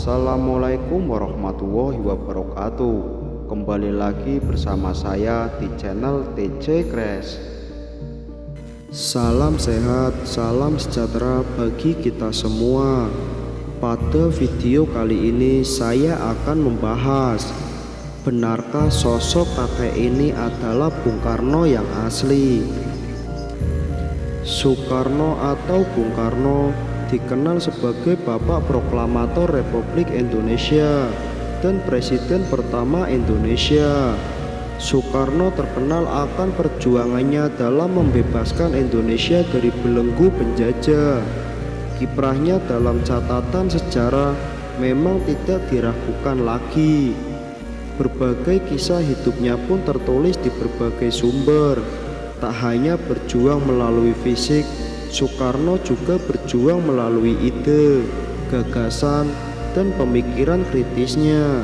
Assalamualaikum warahmatullahi wabarakatuh. Kembali lagi bersama saya di channel TJ Crash. Salam sehat, salam sejahtera bagi kita semua. Pada video kali ini saya akan membahas, benarkah sosok kakek ini adalah Bung Karno yang asli? Soekarno atau Bung Karno dikenal sebagai Bapak Proklamator Republik Indonesia dan Presiden pertama Indonesia. Soekarno terkenal akan perjuangannya dalam membebaskan Indonesia dari belenggu penjajah. Kiprahnya dalam catatan sejarah memang tidak diragukan lagi. Berbagai kisah hidupnya pun tertulis di berbagai sumber. Tak hanya berjuang melalui fisik, Soekarno juga berjuang melalui ide, gagasan, dan pemikiran kritisnya.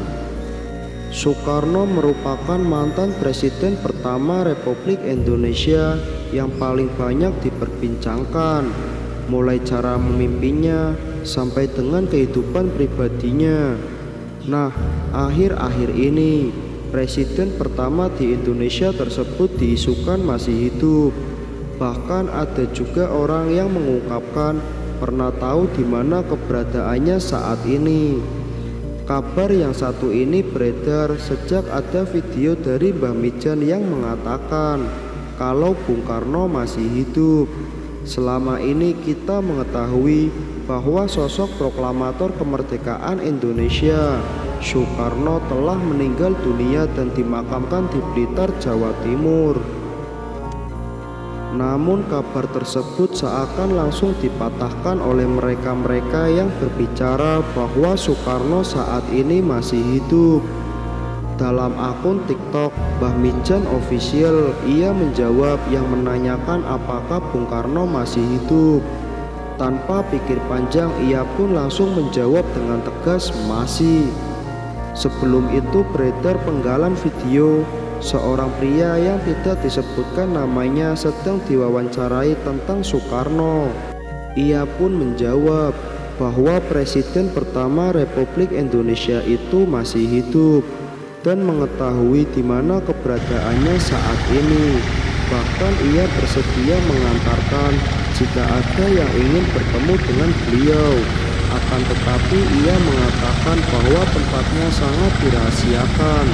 Soekarno merupakan mantan presiden pertama Republik Indonesia yang paling banyak diperbincangkan, mulai cara memimpinnya sampai dengan kehidupan pribadinya. Nah, akhir-akhir ini presiden pertama di Indonesia tersebut diisukan masih hidup. Bahkan ada juga orang yang mengungkapkan pernah tahu di mana keberadaannya saat ini. Kabar yang satu ini beredar sejak ada video dari Mbah Mijan yang mengatakan kalau Bung Karno masih hidup. Selama ini kita mengetahui bahwa sosok proklamator kemerdekaan Indonesia, Soekarno, telah meninggal dunia dan dimakamkan di Blitar, Jawa Timur. Namun kabar tersebut seakan langsung dipatahkan oleh mereka-mereka yang berbicara bahwa Soekarno saat ini masih hidup. Dalam akun TikTok Mbah Mijan Official, ia menjawab yang menanyakan apakah Bung Karno masih hidup. Tanpa pikir panjang, ia pun langsung menjawab dengan tegas, masih. Sebelum itu beredar penggalan video seorang pria yang tidak disebutkan namanya sedang diwawancarai tentang Soekarno. Ia pun menjawab bahwa presiden pertama Republik Indonesia itu masih hidup dan mengetahui di mana keberadaannya saat ini. Bahkan ia bersedia mengantarkan jika ada yang ingin bertemu dengan beliau. Akan tetapi ia mengatakan bahwa tempatnya sangat dirahasiakan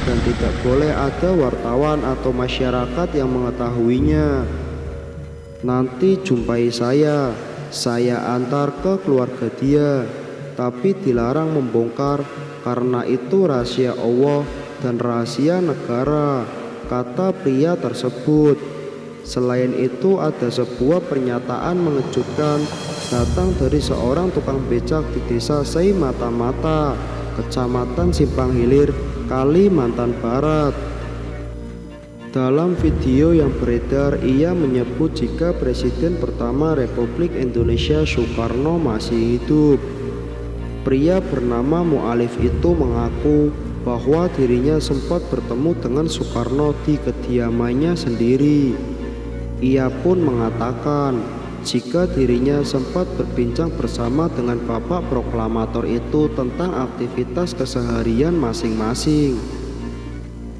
dan tidak boleh ada wartawan atau masyarakat yang mengetahuinya. Nanti jumpai saya antar ke keluarga dia, tapi dilarang membongkar karena itu rahasia Allah dan rahasia negara, kata pria tersebut. Selain itu ada sebuah pernyataan mengejutkan datang dari seorang tukang becak di desa Sei Mata-Mata, Kecamatan Simpang Hilir, Kalimantan Barat. Dalam video yang beredar, ia menyebut jika presiden pertama Republik Indonesia Soekarno masih hidup. Pria bernama Mu'alif itu mengaku bahwa dirinya sempat bertemu dengan Soekarno di kediamannya sendiri. Ia pun mengatakan jika dirinya sempat berbincang bersama dengan Bapak Proklamator itu tentang aktivitas keseharian masing-masing.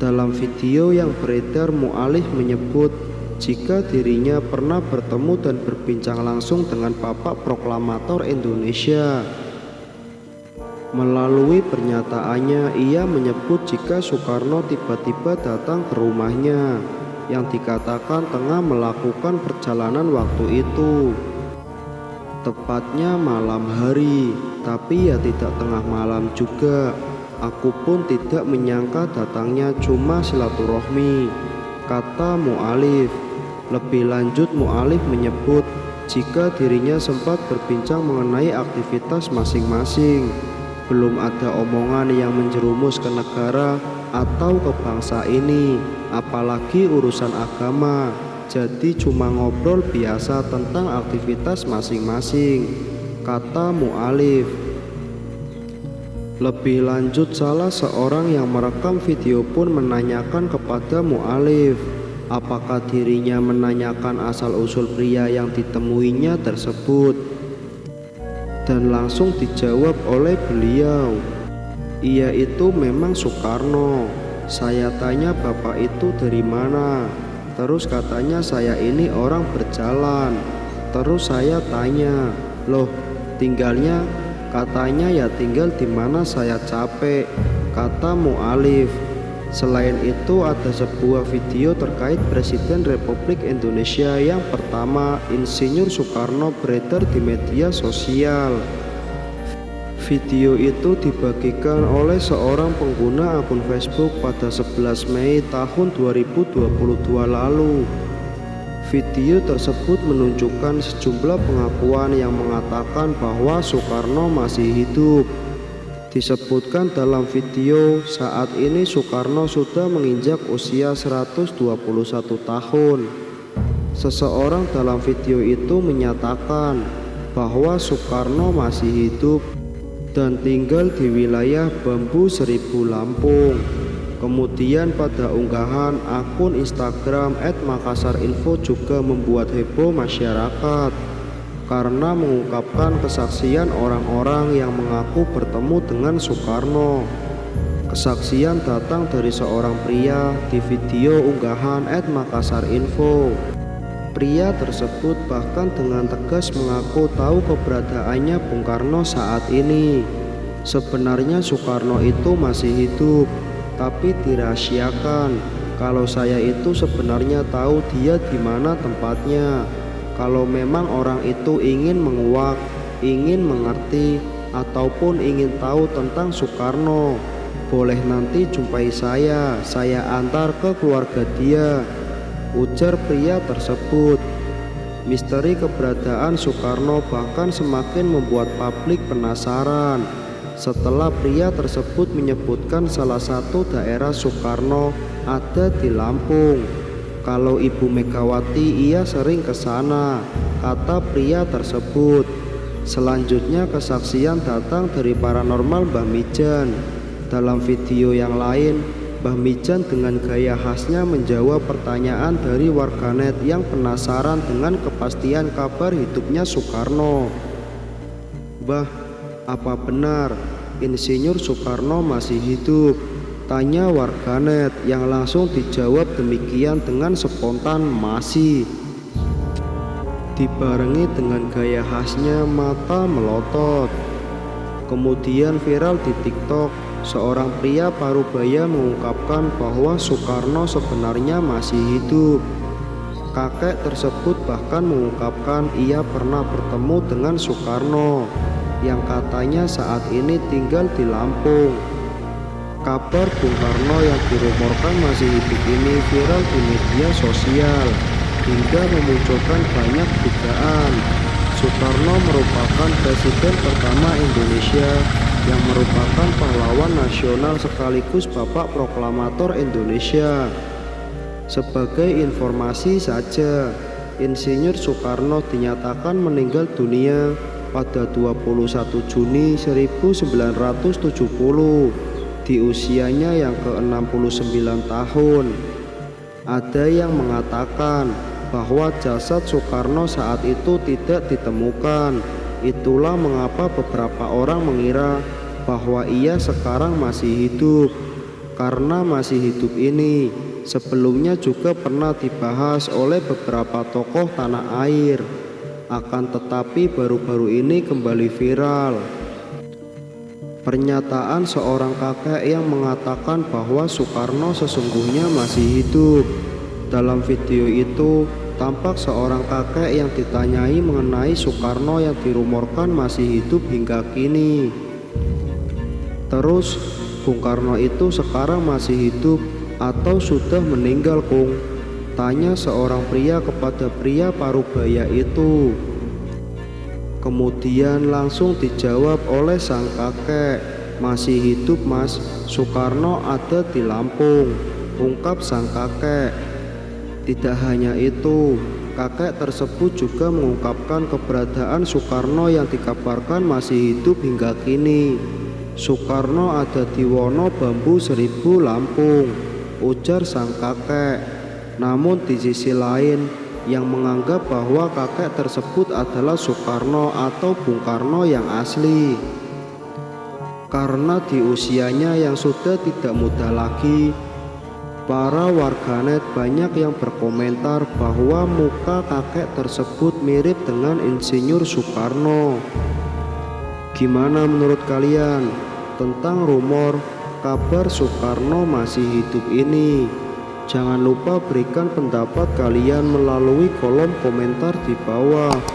Dalam video yang beredar, Mu'alif menyebut jika dirinya pernah bertemu dan berbincang langsung dengan Bapak Proklamator Indonesia. Melalui pernyataannya, ia menyebut jika Soekarno tiba-tiba datang ke rumahnya yang dikatakan tengah melakukan perjalanan waktu itu. Tepatnya malam hari, tapi ya tidak tengah malam juga. Aku pun tidak menyangka datangnya cuma silaturahmi, kata Mu'alif. Lebih lanjut, Mu'alif menyebut jika dirinya sempat berbincang mengenai aktivitas masing-masing. Belum ada omongan yang menjerumus ke negara atau ke bangsa ini, apalagi urusan agama. Jadi cuma ngobrol biasa tentang aktivitas masing-masing, kata Mu'alif. Lebih lanjut, salah seorang yang merekam video pun menanyakan kepada Mu'alif apakah dirinya menanyakan asal-usul pria yang ditemuinya tersebut. Dan langsung dijawab oleh beliau, "Iya, itu memang Soekarno." Saya tanya, "Bapak itu dari mana?" Terus katanya, "Saya ini orang berjalan." Terus saya tanya, "Loh, tinggalnya?" Katanya, "Ya tinggal di mana saya capek," kata mu'alif. Selain itu ada sebuah video terkait Presiden Republik Indonesia yang pertama, Insinyur Soekarno, beredar di media sosial. Video itu dibagikan oleh seorang pengguna akun Facebook pada 11 Mei tahun 2022 lalu. Video tersebut menunjukkan sejumlah pengakuan yang mengatakan bahwa Soekarno masih hidup. Disebutkan dalam video, saat ini Soekarno sudah menginjak usia 121 tahun. Seseorang dalam video itu menyatakan bahwa Soekarno masih hidup dan tinggal di wilayah Bambu Seribu, Lampung. Kemudian pada unggahan akun Instagram @makassarinfo juga membuat heboh masyarakat karena mengungkapkan kesaksian orang-orang yang mengaku bertemu dengan Soekarno. Kesaksian datang dari seorang pria di video unggahan @makassarinfo. Pria tersebut bahkan dengan tegas mengaku tahu keberadaannya Bung Karno saat ini. Sebenarnya Soekarno itu masih hidup, tapi dirahasiakan. Kalau saya itu sebenarnya tahu dia di mana tempatnya. Kalau memang orang itu ingin menguak, ingin mengerti, ataupun ingin tahu tentang Soekarno, boleh nanti jumpai saya antar ke keluarga dia, ujar pria tersebut. Misteri keberadaan Soekarno bahkan semakin membuat publik penasaran setelah pria tersebut menyebutkan salah satu daerah Soekarno ada di Lampung. Kalau Ibu Megawati ia sering ke sana, kata pria tersebut. Selanjutnya kesaksian datang dari paranormal Mbah Mijan. Dalam video yang lain, Mbah Mijan dengan gaya khasnya menjawab pertanyaan dari warganet yang penasaran dengan kepastian kabar hidupnya Soekarno. "Mbah, apa benar Insinyur Soekarno masih hidup?" tanya warganet, yang langsung dijawab demikian dengan spontan, "Masih." Dibarengi dengan gaya khasnya mata melotot. Kemudian viral di TikTok, seorang pria parubaya mengungkapkan bahwa Soekarno sebenarnya masih hidup. Kakek tersebut bahkan mengungkapkan ia pernah bertemu dengan Soekarno yang katanya saat ini tinggal di Lampung. Kabar Bung Karno yang dirumorkan masih hidup ini viral di media sosial hingga memunculkan banyak dugaan. Soekarno merupakan presiden pertama Indonesia yang merupakan pahlawan nasional sekaligus bapak proklamator Indonesia. Sebagai informasi saja, Insinyur Soekarno dinyatakan meninggal dunia pada 21 Juni 1970 di usianya yang ke-69 tahun. Ada yang mengatakan bahwa jasad Soekarno saat itu tidak ditemukan. Itulah mengapa beberapa orang mengira bahwa ia sekarang masih hidup. Karena masih hidup ini sebelumnya juga pernah dibahas oleh beberapa tokoh tanah air. Akan tetapi baru-baru ini kembali viral pernyataan seorang kakek yang mengatakan bahwa Soekarno sesungguhnya masih hidup. Dalam video itu tampak seorang kakek yang ditanyai mengenai Soekarno yang dirumorkan masih hidup hingga kini. Terus, Bung Karno itu sekarang masih hidup atau sudah meninggal, Kung? Tanya seorang pria kepada pria parubaya itu. Kemudian langsung dijawab oleh sang kakek, "Masih hidup, Mas. Soekarno ada di Lampung," ungkap sang kakek. Tidak hanya itu, kakek tersebut juga mengungkapkan keberadaan Soekarno yang dikabarkan masih hidup hingga kini. "Soekarno ada di Wono Bambu Seribu, Lampung," ujar sang kakek. Namun di sisi lain, yang menganggap bahwa kakek tersebut adalah Soekarno atau Bung Karno yang asli. Karena di usianya yang sudah tidak muda lagi, para warganet banyak yang berkomentar bahwa muka kakek tersebut mirip dengan Insinyur Soekarno. Gimana menurut kalian tentang rumor kabar Soekarno masih hidup ini? Jangan lupa berikan pendapat kalian melalui kolom komentar di bawah.